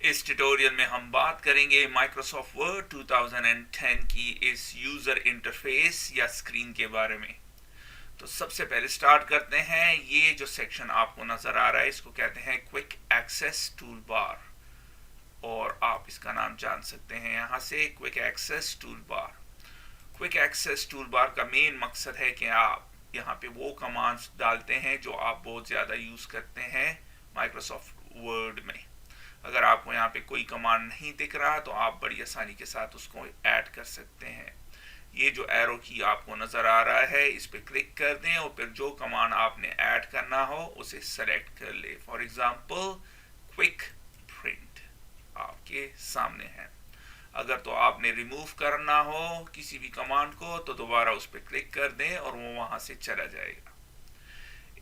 इस ट्यूटोरियल में हम बात करेंगे माइक्रोसॉफ्ट वर्ड 2010 की इस यूजर इंटरफेस या स्क्रीन के बारे में। तो सबसे पहले स्टार्ट करते हैं। ये जो सेक्शन आपको नजर आ रहा है इसको कहते हैं क्विक एक्सेस टूल बार, और आप इसका नाम जान सकते हैं यहां से, quick access tool bar. Quick access tool bar का मेन मकसद है कि आप यहाँ पे वो कमांड्स डालते हैं जो आप बहुत ज़्यादा यूज़ करते हैं माइक्रोसॉफ्ट वर्ड में। अगर आपको यहाँ पे कोई कमांड नहीं दिख रहा तो आप बड़ी आसानी के साथ उसको ऐड कर सकते हैं। ये जो एरो की आपको नज़र आ रहा है इस पर क्लिक कर दें और फिर जो कमांड आपने ऐड करना हो उसे सेलेक्ट कर ले। फॉर एग्जांपल क्विक प्रिंट आपके सामने है। अगर तो आपने रिमूव करना हो किसी भी कमांड को तो दोबारा उस पर क्लिक कर दें और वो वहां से चला जाएगा।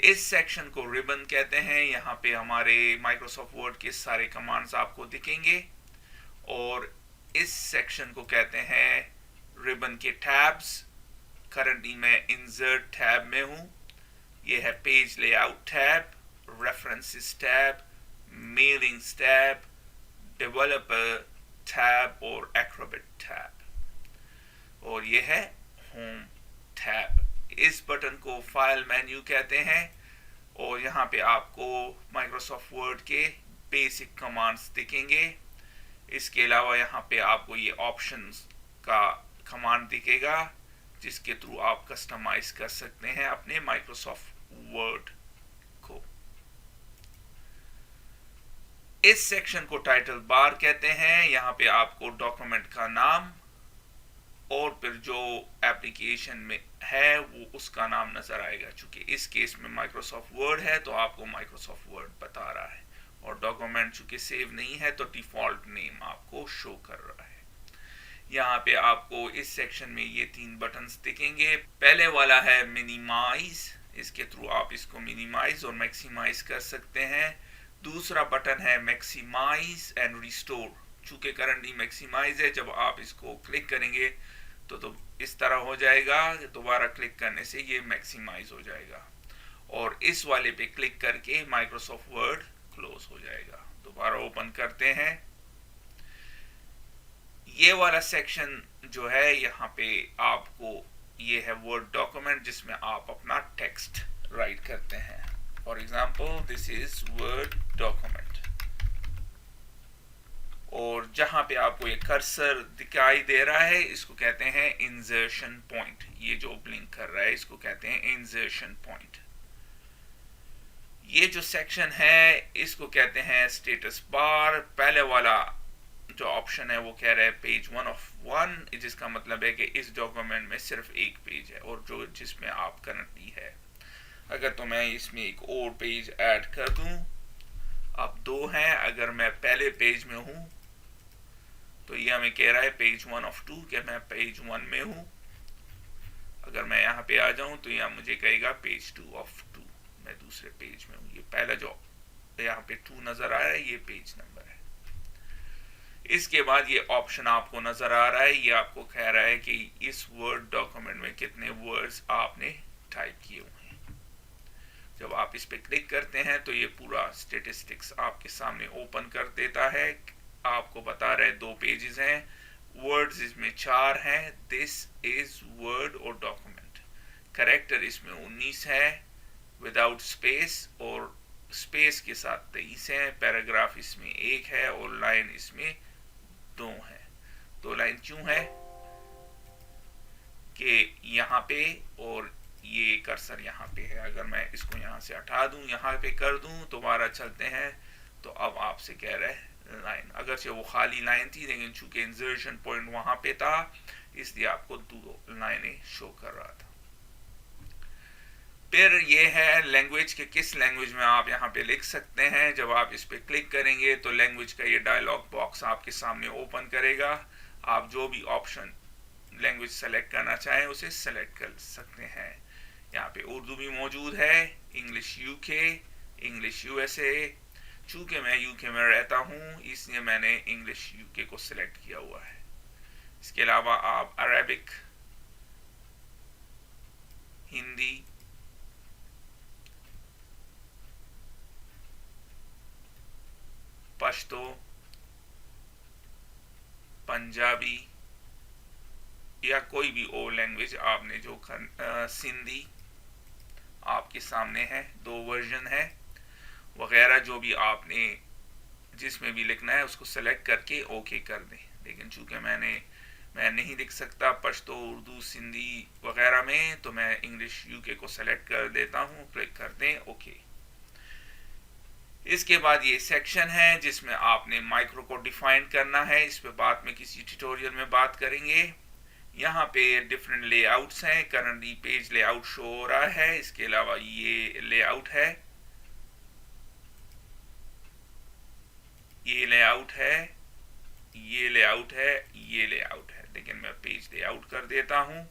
इस सेक्शन को रिबन कहते हैं। यहाँ पे हमारे माइक्रोसॉफ्ट वर्ड के सारे कमांड्स आपको दिखेंगे, और इस सेक्शन को कहते हैं रिबन के टैब्स। करंटली मैं इंसर्ट टैब में हूँ। ये है page layout tab, references tab, mailings tab, developer tab और एक्रोबैट टैब, और ये है होम टैब। इस बटन को फाइल मेन्यू कहते हैं, और यहाँ पे आपको माइक्रोसॉफ्ट वर्ड के बेसिक कमांड्स दिखेंगे। इसके अलावा यहाँ पे आपको ये ऑप्शंस का कमांड दिखेगा जिसके थ्रू आप कस्टमाइज कर सकते हैं अपने माइक्रोसॉफ्ट वर्ड को। इस सेक्शन को टाइटल बार कहते हैं। यहाँ पे आपको डॉक्यूमेंट का नाम और फिर जो एप्लीकेशन में है वो उसका नाम नजर आएगा। चूंकि इस केस में माइक्रोसॉफ्ट वर्ड है तो आपको माइक्रोसॉफ्ट वर्ड बता रहा है, और डॉक्यूमेंट चूंकि सेव नहीं है तो डिफॉल्ट नेम आपको शो कर रहा है। यहाँ पे आपको इस सेक्शन में ये 3 बटन्स दिखेंगे। पहले वाला है मिनिमाइज, इसके थ्रू आप इसको मिनिमाइज और मैक्सिमाइज कर सकते हैं। दूसरा बटन है मैक्सिमाइज एंड रिस्टोर। चूंकि करंटली मैक्सिमाइज है, जब आप इसको क्लिक करेंगे तो इस तरह हो जाएगा, दोबारा क्लिक करने से ये मैक्सिमाइज हो जाएगा, और इस वाले पे क्लिक करके माइक्रोसॉफ्ट वर्ड क्लोज हो जाएगा। दोबारा ओपन करते हैं। ये वाला सेक्शन जो है यहाँ पे आपको, ये है वर्ड डॉक्यूमेंट जिसमें आप अपना टेक्स्ट राइट करते हैं। For example this is word document, और जहां पे आपको ये कर्सर दिखाई दे रहा है इसको कहते हैं इंसर्शन पॉइंट। ये जो ब्लिंक कर रहा है इसको कहते हैं इंसर्शन पॉइंट। ये जो सेक्शन है इसको कहते हैं स्टेटस बार। पहले वाला जो ऑप्शन है वो कह रहा है पेज 1 ऑफ 1, जिसका मतलब है कि इस डॉक्यूमेंट में सिर्फ एक पेज है और जो जिसमें आप करंटली है। अगर तो मैं इसमें एक और पेज ऐड कर दूं, अब 2 हैं। अगर मैं पहले पेज में हूं तो ये हमें कह रहा है पेज 1 ऑफ 2 कि मैं पेज 1 में हूं। अगर मैं यहाँ पे आ जाऊं तो यहाँ मुझे कहेगा पेज 2 ऑफ 2, मैं दूसरे पेज में हूं। ये पहला जो यहाँ पे 2 नजर आ रहा है ये पेज नंबर है। इसके बाद ये ऑप्शन आपको नजर आ रहा है, ये आपको कह रहा है कि इस वर्ड डॉक्यूमेंट में कितने वर्ड्स आपने टाइप किए हुए हैं। जब आप इस पे क्लिक करते हैं तो ये पूरा स्टेटिस्टिक्स आपके सामने ओपन कर देता है। आपको बता रहे 2 पेजेस हैं, वर्ड्स इसमें 4 हैं। दिस इज वर्ड और डॉक्यूमेंट। करेक्टर इसमें 19 है विदाउट स्पेस, और स्पेस के साथ 23 है। पैराग्राफ इसमें 1 है और लाइन इसमें 2 है। 2 लाइन क्यों है कि यहाँ पे और ये कर्सर यहाँ पे है। अगर मैं इसको यहाँ से हटा दूं, यहाँ पे कर दूं, दोबारा चलते हैं तो अब आपसे कह रहा है लाइन। अगर से वो खाली लाइन थी लेकिन चूंकि इंसर्शन पॉइंट वहां पे था इसलिए आपको 2 लाइनें शो कर रहा था। फिर ये है लैंग्वेज के किस लैंग्वेज में आप यहाँ पे लिख सकते हैं। जब आप इस पे क्लिक करेंगे तो लैंग्वेज का ये डायलॉग बॉक्स आपके सामने ओपन करेगा। आप जो भी ऑप्शन लैंग्वेज सेलेक्ट करना चाहें उसे सेलेक्ट कर सकते हैं। यहाँ पे उर्दू भी मौजूद है, इंग्लिश यूके, इंग्लिश यूएसए। चूंकि मैं यूके में रहता हूँ इसलिए मैंने इंग्लिश यूके को सिलेक्ट किया हुआ है। इसके अलावा आप अरेबिक, हिंदी, पश्तो, पंजाबी या कोई भी और लैंग्वेज आपने जो सिंधी आपके सामने है, 2 वर्जन है वगैरह, जो भी आपने जिसमें भी लिखना है उसको सेलेक्ट करके ओके कर दें। लेकिन चूंकि मैं नहीं लिख सकता पश्तो, उर्दू, सिंधी वगैरह में, तो मैं इंग्लिश यूके को सेलेक्ट कर देता हूँ, क्लिक कर दें ओके। इसके बाद ये सेक्शन है जिसमें आपने माइक्रो को डिफाइन करना है, इस पे बाद में किसी ट्यूटोरियल में बात करेंगे। यहाँ पे डिफरेंट लेआउट्स हैं, करंटली पेज लेआउट शो हो रहा है, इसके अलावा ये लेआउट है, ये लेआउट है, ये लेआउट है, ये लेआउट है, लेकिन मैं पेज लेआउट कर देता हूँ।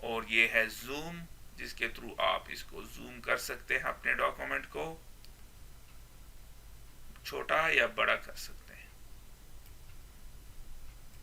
और ये है जूम, जिसके थ्रू आप इसको जूम कर सकते हैं, अपने डॉक्यूमेंट को छोटा या बड़ा कर सकते हैं।